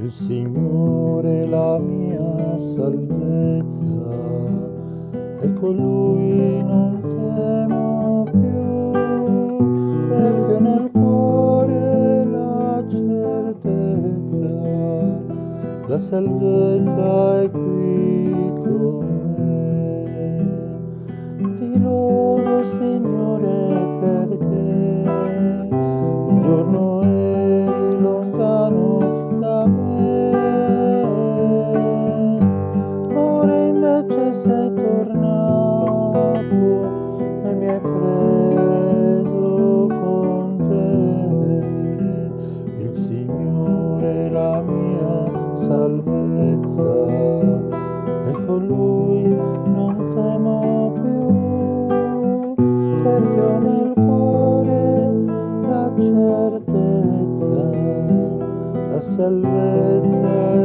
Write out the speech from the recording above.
Il Signore è la mia salvezza, e con Lui non temo più, perché nel cuore la certezza, la salvezza è qui con me. Ti lodo, Signore, perché un giorno eri lontano da me, ora invece sei tornato e mi hai preso con te. Il Signore è la mia salvezza, e con Lui non temo più, perché ho nel cuore la certezza, la salvezza